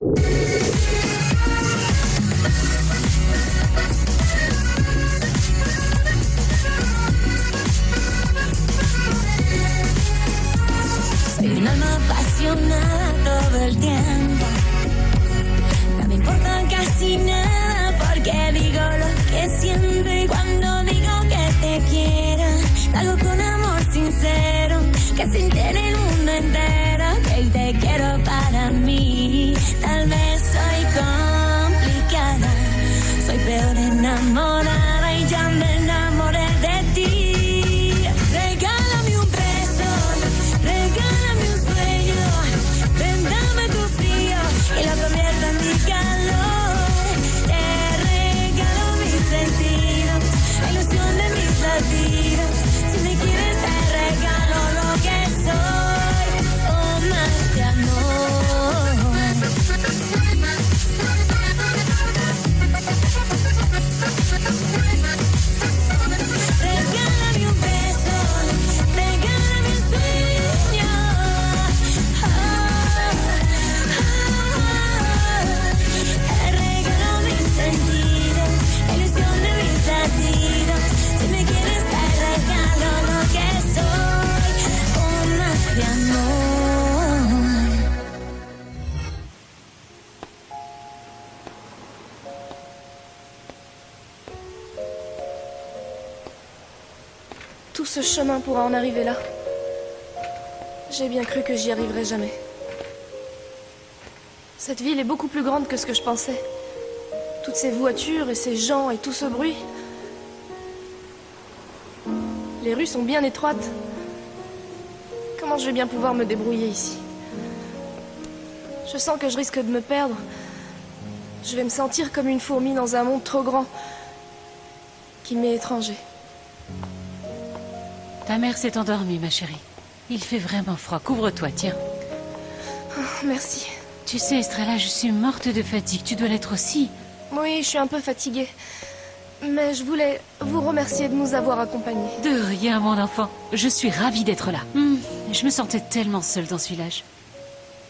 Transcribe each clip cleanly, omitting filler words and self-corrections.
Soy un alma apasionada todo el tiempo. No me importa casi nada porque digo lo que siento y cuando digo que te quiero, lo hago con amor sincero, que siente en el mundo entero que te quiero para mí. Tal vez soy complicada, soy peor enamorada y ya me enamoré de ti. Regálame un beso, regálame un sueño, ven dame tu frío y lo convierto en mi calor. Te regalo mis sentidos, la ilusión de mis latidos. Si me quieres te regalo lo que soy, oh más de amor. Regálame un beso, regálame un sueño, te regalo mis sentidos, la ilusión de mis latidos. Si me quieres te regalo lo que soy, un más de amor. Tout ce chemin pour en arriver là. J'ai bien cru que j'y arriverais jamais. Cette ville est beaucoup plus grande que ce que je pensais. Toutes ces voitures et ces gens et tout ce bruit. Les rues sont bien étroites. Comment je vais bien pouvoir me débrouiller ici? Je sens que je risque de me perdre. Je vais me sentir comme une fourmi dans un monde trop grand qui m'est étranger. Ta mère s'est endormie, ma chérie. Il fait vraiment froid. Couvre-toi, tiens. Oh, merci. Tu sais, Estrella, je suis morte de fatigue. Tu dois l'être aussi. Oui, je suis un peu fatiguée. Mais je voulais vous remercier de nous avoir accompagnés. De rien, mon enfant. Je suis ravie d'être là. Je me sentais tellement seule dans ce village.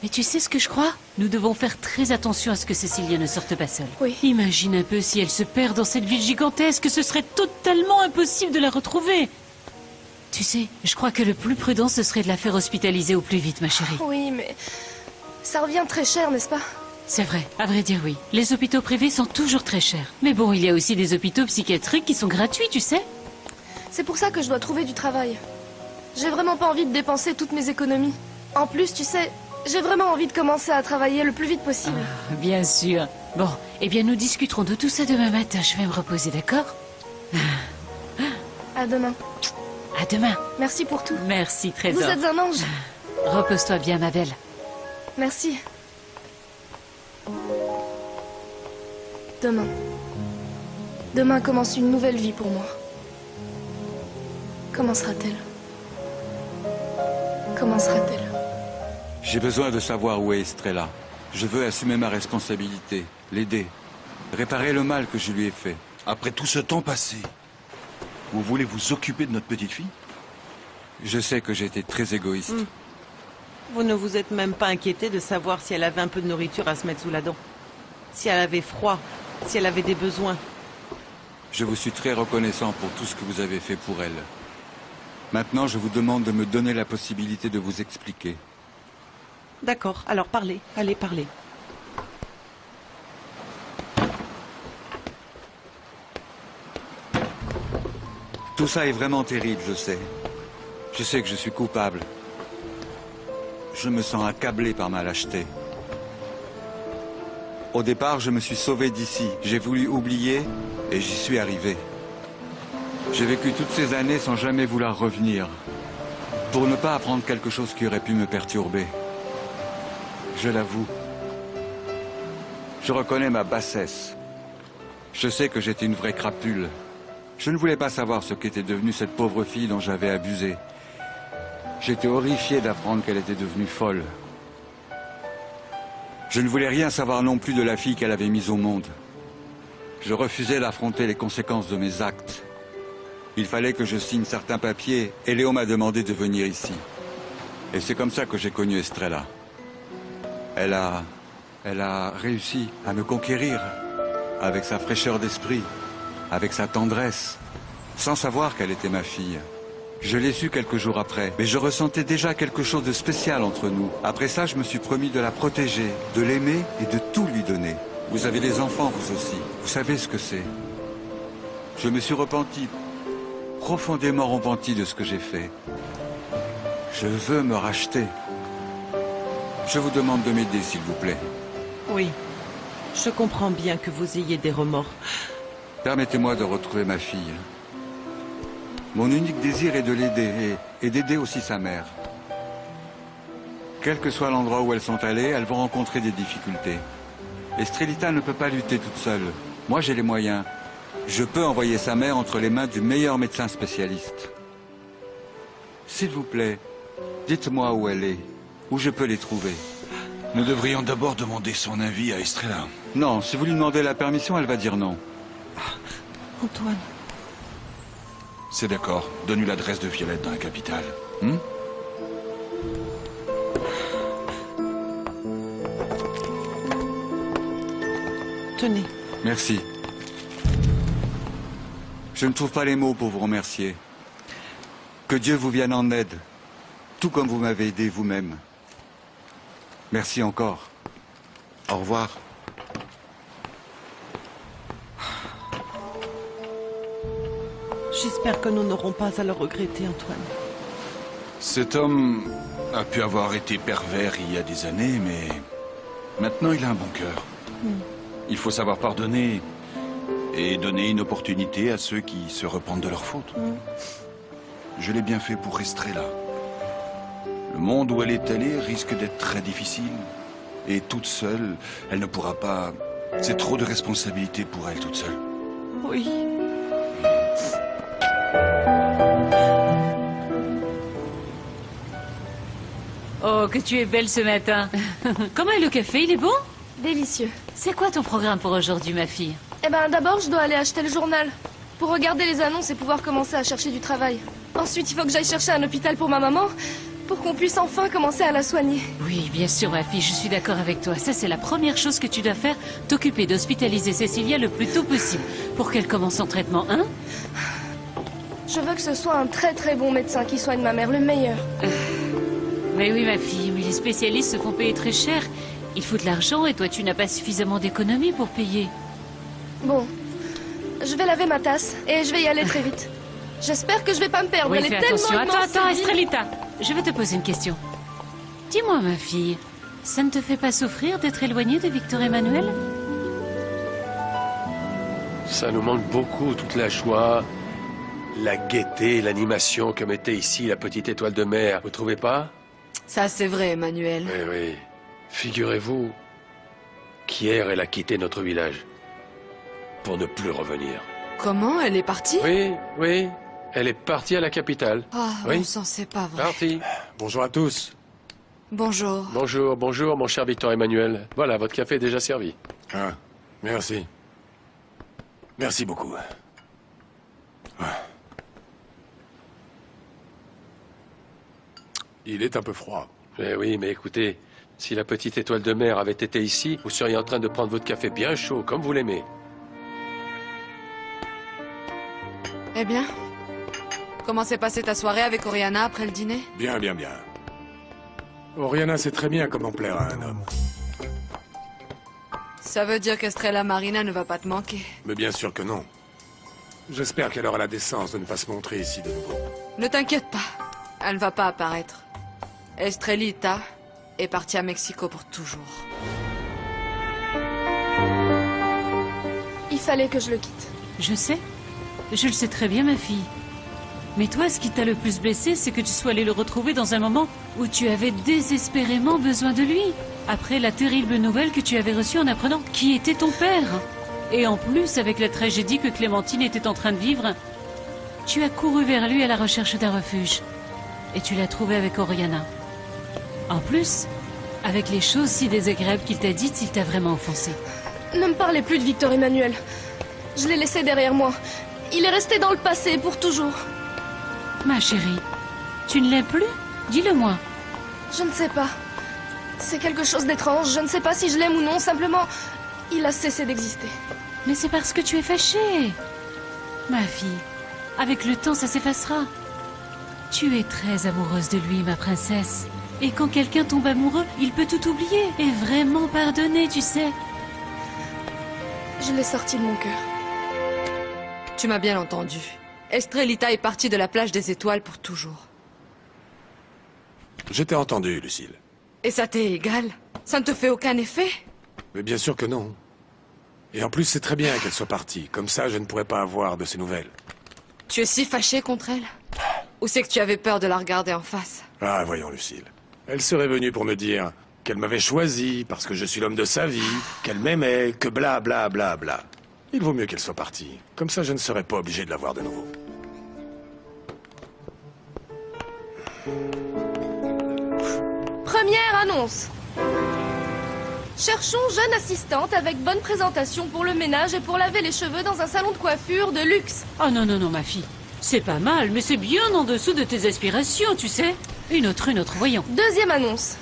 Mais tu sais ce que je crois? Nous devons faire très attention à ce que Cécilia ne sorte pas seule. Oui. Imagine un peu si elle se perd dans cette ville gigantesque. Ce serait totalement impossible de la retrouver. Tu sais, je crois que le plus prudent, ce serait de la faire hospitaliser au plus vite, ma chérie. Oui, mais ça revient très cher, n'est-ce pas? C'est vrai, à vrai dire, oui. Les hôpitaux privés sont toujours très chers. Mais bon, il y a aussi des hôpitaux psychiatriques qui sont gratuits, tu sais. C'est pour ça que je dois trouver du travail. J'ai vraiment pas envie de dépenser toutes mes économies. En plus, tu sais, j'ai vraiment envie de commencer à travailler le plus vite possible. Ah, bien sûr. Bon, eh bien, nous discuterons de tout ça demain matin. Je vais me reposer, d'accord? À demain. À demain. Merci pour tout. Merci, Trésor. Vous êtes un ange. Repose-toi bien, ma belle. Merci. Demain. Demain commence une nouvelle vie pour moi. Comment sera-t-elle? Comment sera-t-elle? J'ai besoin de savoir où est Estrella. Je veux assumer ma responsabilité, l'aider, réparer le mal que je lui ai fait. Après tout ce temps passé, vous voulez vous occuper de notre petite fille? Je sais que j'ai été très égoïste. Vous ne vous êtes même pas inquiété de savoir si elle avait un peu de nourriture à se mettre sous la dent. Si elle avait froid, si elle avait des besoins. Je vous suis très reconnaissant pour tout ce que vous avez fait pour elle. Maintenant, je vous demande de me donner la possibilité de vous expliquer. D'accord, alors parlez, allez parler. Tout ça est vraiment terrible, je sais. Je sais que je suis coupable. Je me sens accablé par ma lâcheté. Au départ, je me suis sauvé d'ici. J'ai voulu oublier et j'y suis arrivé. J'ai vécu toutes ces années sans jamais vouloir revenir. Pour ne pas apprendre quelque chose qui aurait pu me perturber. Je l'avoue. Je reconnais ma bassesse. Je sais que j'étais une vraie crapule. Je ne voulais pas savoir ce qu'était devenue cette pauvre fille dont j'avais abusé. J'étais horrifié d'apprendre qu'elle était devenue folle. Je ne voulais rien savoir non plus de la fille qu'elle avait mise au monde. Je refusais d'affronter les conséquences de mes actes. Il fallait que je signe certains papiers et Léo m'a demandé de venir ici. Et c'est comme ça que j'ai connu Estrella. Elle a Elle a réussi à me conquérir avec sa fraîcheur d'esprit, avec sa tendresse, sans savoir qu'elle était ma fille. Je l'ai su quelques jours après, mais je ressentais déjà quelque chose de spécial entre nous. Après ça, je me suis promis de la protéger, de l'aimer et de tout lui donner. Vous avez des enfants, vous aussi. Vous savez ce que c'est. Je me suis repenti, profondément repenti de ce que j'ai fait. Je veux me racheter. Je vous demande de m'aider, s'il vous plaît. Oui, je comprends bien que vous ayez des remords. Permettez-moi de retrouver ma fille. Mon unique désir est de l'aider et d'aider aussi sa mère. Quel que soit l'endroit où elles sont allées, elles vont rencontrer des difficultés. Estrelita ne peut pas lutter toute seule. Moi, j'ai les moyens. Je peux envoyer sa mère entre les mains du meilleur médecin spécialiste. S'il vous plaît, dites-moi où elle est, où je peux les trouver. Nous devrions d'abord demander son avis à Estrella. Non, si vous lui demandez la permission, elle va dire non. Antoine. C'est d'accord. Donne-lui l'adresse de Violette dans la capitale. Tenez. Merci. Je ne trouve pas les mots pour vous remercier. Que Dieu vous vienne en aide, tout comme vous m'avez aidé vous-même. Merci encore. Au revoir. J'espère que nous n'aurons pas à le regretter, Antoine. Cet homme a pu avoir été pervers il y a des années, mais maintenant il a un bon cœur. Il faut savoir pardonner et donner une opportunité à ceux qui se repentent de leurs fautes. Je l'ai bien fait pour Estrella. Le monde où elle est allée risque d'être très difficile. Et toute seule, elle ne pourra pas... C'est trop de responsabilités pour elle toute seule. Oui. Oh, que tu es belle ce matin. Comment est le café? Il est bon? Délicieux. C'est quoi ton programme pour aujourd'hui, ma fille? Eh ben, d'abord, je dois aller acheter le journal. Pour regarder les annonces et pouvoir commencer à chercher du travail. Ensuite, il faut que j'aille chercher un hôpital pour ma maman, pour qu'on puisse enfin commencer à la soigner. Oui, bien sûr, ma fille, je suis d'accord avec toi. Ça, c'est la première chose que tu dois faire, t'occuper d'hospitaliser Cécilia le plus tôt possible, pour qu'elle commence son traitement, hein? Je veux que ce soit un très très bon médecin qui soigne ma mère, le meilleur. Mais oui, ma fille, mais les spécialistes se font payer très cher. Il faut de l'argent et toi, tu n'as pas suffisamment d'économies pour payer. Bon, je vais laver ma tasse et je vais y aller très vite. J'espère que je vais pas me perdre. Oui, Elle fais est tellement attention. immense, Attends, cette ville. Estrelita, je vais te poser une question. Dis-moi, ma fille, ça ne te fait pas souffrir d'être éloignée de Victor Emmanuel? Ça nous manque beaucoup, toute la joie, la gaieté, l'animation que mettait ici la petite étoile de mer. Vous trouvez pas? Ça, c'est vrai, Emmanuel. Oui, oui. Figurez-vous qu'hier, elle a quitté notre village pour ne plus revenir. Comment? Elle est partie? Oui, oui. Elle est partie à la capitale. Ah, Oui. bon sang, c'est pas vrai. Partie. Bonjour à tous. Bonjour. Bonjour, bonjour, mon cher Victor Emmanuel. Voilà, votre café est déjà servi. Ah, merci. Merci beaucoup. Il est un peu froid. Eh oui, mais écoutez, si la petite étoile de mer avait été ici, vous seriez en train de prendre votre café bien chaud, comme vous l'aimez. Eh bien, comment s'est passée ta soirée avec Oriana après le dîner? Bien, bien, bien. Oriana sait très bien comment plaire à un homme. Ça veut dire qu'Estrella Marina ne va pas te manquer. Mais bien sûr que non. J'espère qu'elle aura la décence de ne pas se montrer ici de nouveau. Ne t'inquiète pas, elle ne va pas apparaître. Estrelita est partie à Mexico pour toujours. Il fallait que je le quitte. Je sais. Je le sais très bien, ma fille. Mais toi, ce qui t'a le plus blessé, c'est que tu sois allé le retrouver dans un moment où tu avais désespérément besoin de lui. Après la terrible nouvelle que tu avais reçue en apprenant qui était ton père. Et en plus, avec la tragédie que Clémentine était en train de vivre, tu as couru vers lui à la recherche d'un refuge. Et tu l'as trouvé avec Oriana. En plus, avec les choses si désagréables qu'il t'a dites, il t'a vraiment offensé. Ne me parlez plus de Victor Emmanuel. Je l'ai laissé derrière moi. Il est resté dans le passé pour toujours. Ma chérie, tu ne l'aimes plus? Dis-le-moi. Je ne sais pas. C'est quelque chose d'étrange. Je ne sais pas si je l'aime ou non. Simplement, il a cessé d'exister. Mais c'est parce que tu es fâchée. Ma fille, avec le temps, ça s'effacera. Tu es très amoureuse de lui, ma princesse. Et quand quelqu'un tombe amoureux, il peut tout oublier et vraiment pardonner, tu sais. Je l'ai sorti de mon cœur. Tu m'as bien entendu. Estrelita est partie de la plage des étoiles pour toujours. Je t'ai entendu, Lucille. Et ça t'est égal? Ça ne te fait aucun effet? Mais bien sûr que non. Et en plus, c'est très bien qu'elle soit partie. Comme ça, je ne pourrais pas avoir de ses nouvelles. Tu es si fâché contre elle? Ou c'est que tu avais peur de la regarder en face? Ah, voyons, Lucille. Elle serait venue pour me dire qu'elle m'avait choisi parce que je suis l'homme de sa vie, qu'elle m'aimait, que bla bla bla bla. Il vaut mieux qu'elle soit partie. Comme ça, je ne serais pas obligé de la voir de nouveau. Première annonce. Cherchons jeune assistante avec bonne présentation pour le ménage et pour laver les cheveux dans un salon de coiffure de luxe. Oh non, non, non, ma fille. C'est pas mal, mais c'est bien en dessous de tes aspirations, tu sais. Une autre, voyons. Deuxième annonce.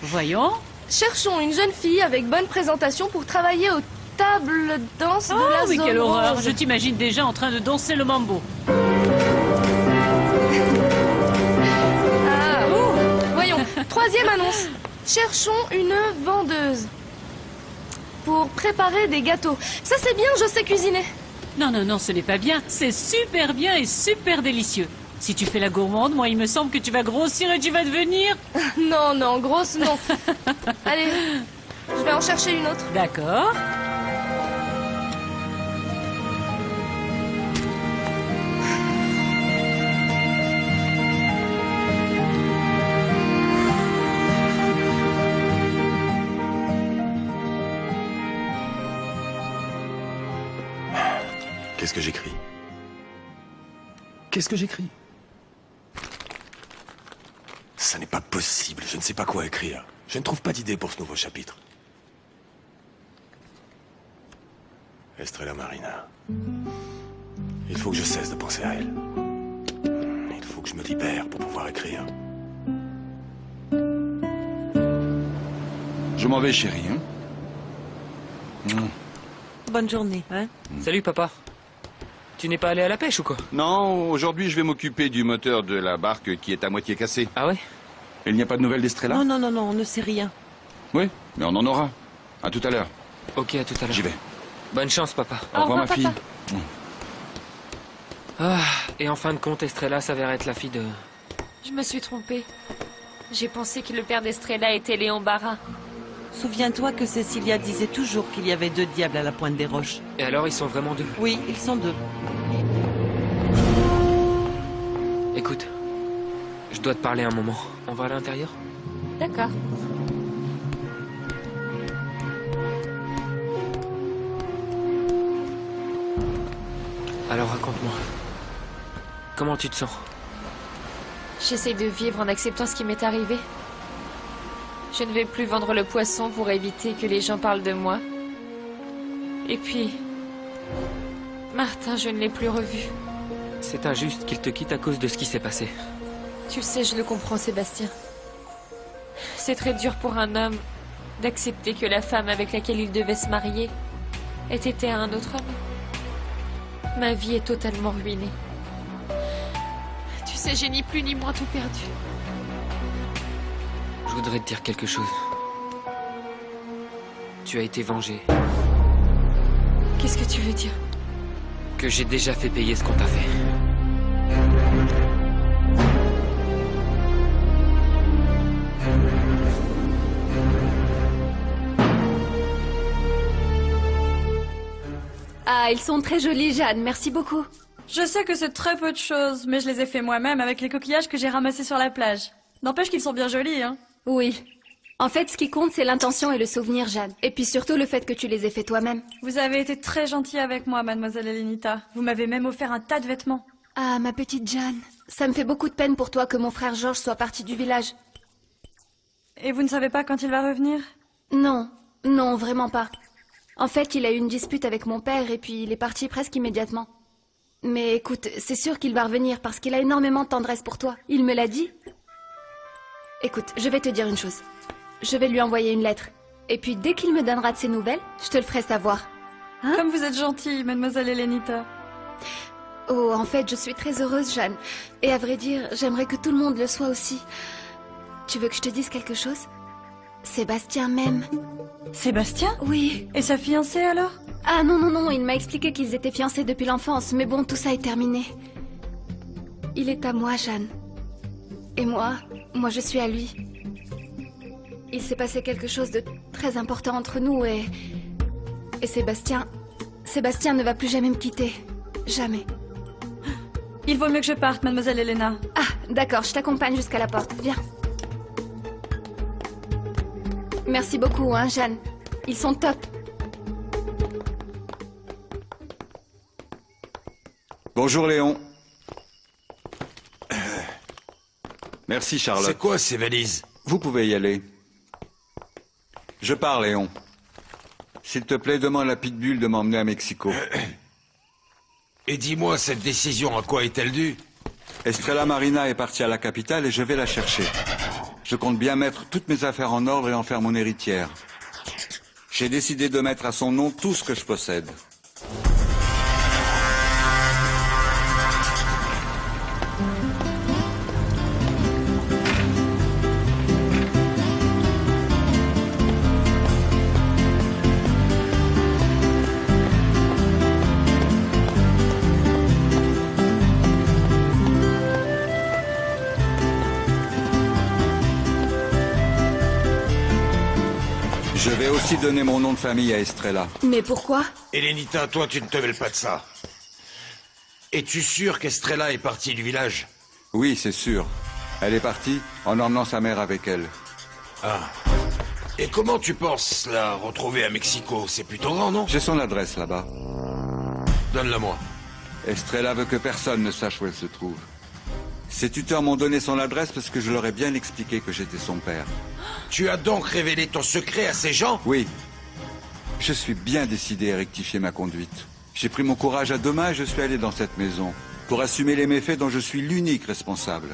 Voyons. Cherchons une jeune fille avec bonne présentation pour travailler aux tables danse de la Oh, mais zone quelle horreur. rose. Je t'imagine déjà en train de danser le mambo. Ah, voyons. Troisième annonce. Cherchons une vendeuse pour préparer des gâteaux. Ça c'est bien, je sais cuisiner. Non, non, non, ce n'est pas bien. C'est super bien et super délicieux. Si tu fais la gourmande, moi, il me semble que tu vas grossir et tu vas devenir... Non, non, grosse non. Allez, je vais en chercher une autre. D'accord. Qu'est-ce que j'écris? Qu'est-ce que j'écris? Ça n'est pas possible, je ne sais pas quoi écrire. Je ne trouve pas d'idée pour ce nouveau chapitre. Estrella Marina. Il faut que je cesse de penser à elle. Il faut que je me libère pour pouvoir écrire. Je m'en vais, chérie. Hein. Bonne journée, hein? Salut, papa. Tu n'es pas allé à la pêche ou quoi? Non, aujourd'hui, je vais m'occuper du moteur de la barque qui est à moitié cassé. Ah ouais? Il n'y a pas de nouvelles d'Estrella? Non, non, non, non, on ne sait rien. Oui, mais on en aura. À tout à l'heure. Ok, à tout à l'heure. J'y vais. Bonne chance, papa. Au revoir, ma fille. Ah, et en fin de compte, Estrella s'avère être la fille de... Je me suis trompée. J'ai pensé que le père d'Estrella était Léon Barra. Souviens-toi que Cecilia disait toujours qu'il y avait 2 diables à la pointe des roches. Et alors, ils sont vraiment 2? Oui, ils sont 2. Écoute, je dois te parler un moment. On va à l'intérieur? D'accord. Alors raconte-moi. Comment tu te sens? J'essaie de vivre en acceptant ce qui m'est arrivé. Je ne vais plus vendre le poisson pour éviter que les gens parlent de moi. Et puis... Martin, je ne l'ai plus revu. C'est injuste qu'il te quitte à cause de ce qui s'est passé. Tu sais, je le comprends, Sébastien. C'est très dur pour un homme d'accepter que la femme avec laquelle il devait se marier ait été à un autre homme. Ma vie est totalement ruinée. Tu sais, j'ai ni plus ni moins tout perdu. Je voudrais te dire quelque chose. Tu as été vengé. Qu'est-ce que tu veux dire? Que j'ai déjà fait payer ce qu'on t'a fait. Ah, ils sont très jolis, Jeanne. Merci beaucoup. Je sais que c'est très peu de choses, mais je les ai fait moi-même avec les coquillages que j'ai ramassés sur la plage. N'empêche qu'ils sont bien jolis, hein. Oui. En fait, ce qui compte, c'est l'intention et le souvenir, Jeanne. Et puis surtout le fait que tu les aies faits toi-même. Vous avez été très gentille avec moi, mademoiselle Elenita. Vous m'avez même offert un tas de vêtements. Ah, ma petite Jeanne. Ça me fait beaucoup de peine pour toi que mon frère Georges soit parti du village. Et vous ne savez pas quand il va revenir? Non. Non, vraiment pas. En fait, il a eu une dispute avec mon père et puis il est parti presque immédiatement. Mais écoute, c'est sûr qu'il va revenir parce qu'il a énormément de tendresse pour toi. Il me l'a dit. Écoute, je vais te dire une chose. Je vais lui envoyer une lettre. Et puis dès qu'il me donnera de ses nouvelles, je te le ferai savoir. Hein? Comme vous êtes gentille, mademoiselle Elenita. Oh, en fait, je suis très heureuse, Jeanne. Et à vrai dire, j'aimerais que tout le monde le soit aussi. Tu veux que je te dise quelque chose? Sébastien m'aime. Sébastien? Oui. Et sa fiancée alors? Ah non, non, non, il m'a expliqué qu'ils étaient fiancés depuis l'enfance. Mais bon, tout ça est terminé. Il est à moi, Jeanne. Et moi je suis à lui. Il s'est passé quelque chose de très important entre nous et Sébastien ne va plus jamais me quitter. Jamais. Il vaut mieux que je parte, mademoiselle Elena. Ah, d'accord, je t'accompagne jusqu'à la porte. Viens. Merci beaucoup, hein, Jeanne. Ils sont top. Bonjour, Léon. Merci, Charlotte. C'est quoi ces valises? Vous pouvez y aller. Je pars, Léon. S'il te plaît, demande à Pitbull de m'emmener à Mexico. Et dis-moi, cette décision, à quoi est-elle due? Estrella Marina est partie à la capitale et je vais la chercher. Je compte bien mettre toutes mes affaires en ordre et en faire mon héritière. J'ai décidé de mettre à son nom tout ce que je possède. Je vais aussi donner mon nom de famille à Estrella. Mais pourquoi? Elenita, toi, tu ne te mêles pas de ça. Es-tu sûr qu'Estrella est partie du village? Oui, c'est sûr. Elle est partie en emmenant sa mère avec elle. Ah. Et comment tu penses la retrouver à Mexico? C'est plutôt grand, non? J'ai son adresse là-bas. Donne-la-moi. Estrella veut que personne ne sache où elle se trouve. Ses tuteurs m'ont donné son adresse parce que je leur ai bien expliqué que j'étais son père. Tu as donc révélé ton secret à ces gens? Oui. Je suis bien décidé à rectifier ma conduite. J'ai pris mon courage à deux mains et je suis allé dans cette maison pour assumer les méfaits dont je suis l'unique responsable.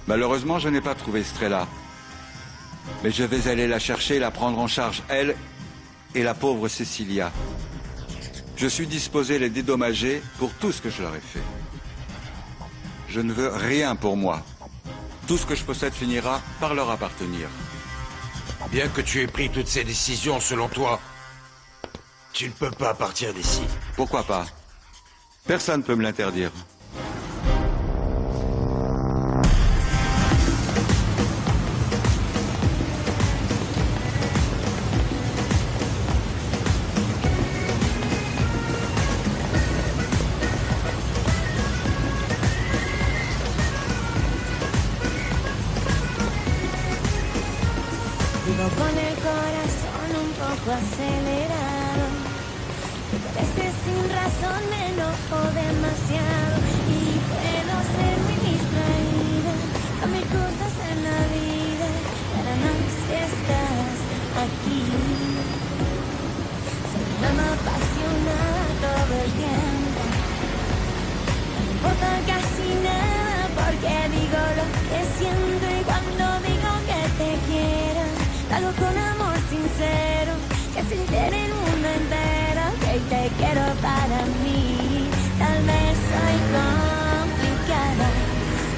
Malheureusement, je n'ai pas trouvé Estrella. Mais je vais aller la chercher et la prendre en charge, elle et la pauvre Cecilia. Je suis disposé à les dédommager pour tout ce que je leur ai fait. Je ne veux rien pour moi. Tout ce que je possède finira par leur appartenir. Bien que tu aies pris toutes ces décisions selon toi, tu ne peux pas partir d'ici. Pourquoi pas? Personne ne peut me l'interdire. Vivo con el corazón un poco acelerado. A veces sin razón me enojo demasiado y puedo ser muy distraída con mil cosas en la vida, pero no si estás aquí. Soy una alma apasionada todo el tiempo. No me importa casi nada porque digo lo que siento y cuando digo que te quiero, hago con amor sincero, que sintiera el mundo entero, que te quiero para mí. Tal vez soy complicada,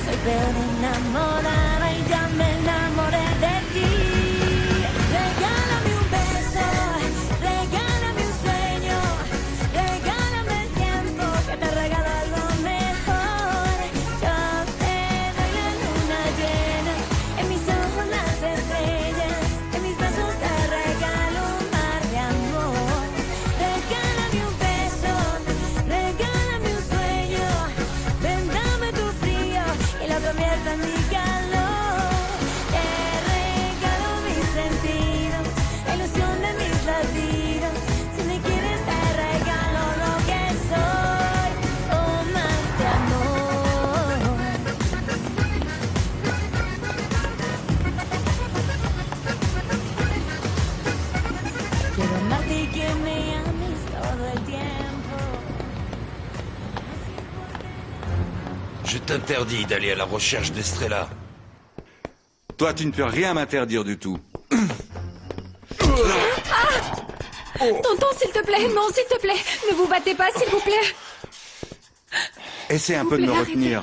soy peor enamorada y ya me enamoré de ti. Regálame un beso, regálame un sueño, regálame el tiempo que te regalo algo mejor. Yo te doy la luna llena, en mis ojos las estrellas, en mis brazos te regalo un mar de amor. Regálame un beso, regálame un sueño, ven dame tu frío y lo convierto en mi calor. Te regalo mis sentidos, la ilusión de mis latidos. Si me quieres te regalo lo que soy, oh más de amor. Quiero amarte y que me ames todo el tiempo. Je t'interdis d'aller à la recherche d'Estrella. Toi, tu ne peux rien m'interdire du tout. Tonton, s'il te plaît, non, s'il te plaît. Ne vous battez pas, s'il vous plaît. Essaie un peu de me retenir.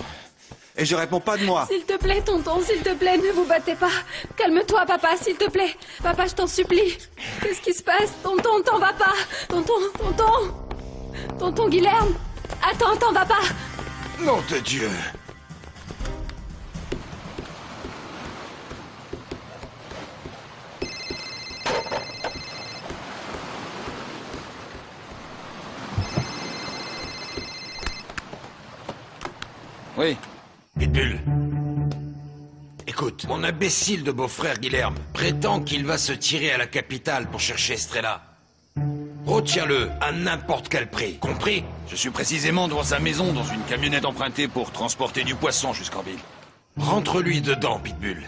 Et je réponds pas de moi. S'il te plaît, tonton, s'il te plaît, ne vous battez pas. Calme-toi, papa, s'il te plaît. Papa, je t'en supplie. Qu'est-ce qui se passe? Tonton, t'en vas pas. Tonton Guilherme. Attends, t'en vas pas. Nom de Dieu. Oui. Pitbull. Écoute, mon imbécile de beau-frère Guilherme prétend qu'il va se tirer à la capitale pour chercher Estrella. Retiens-le à n'importe quel prix, compris? Je suis précisément devant sa maison dans une camionnette empruntée pour transporter du poisson jusqu'en ville. Rentre-lui dedans, Pitbull.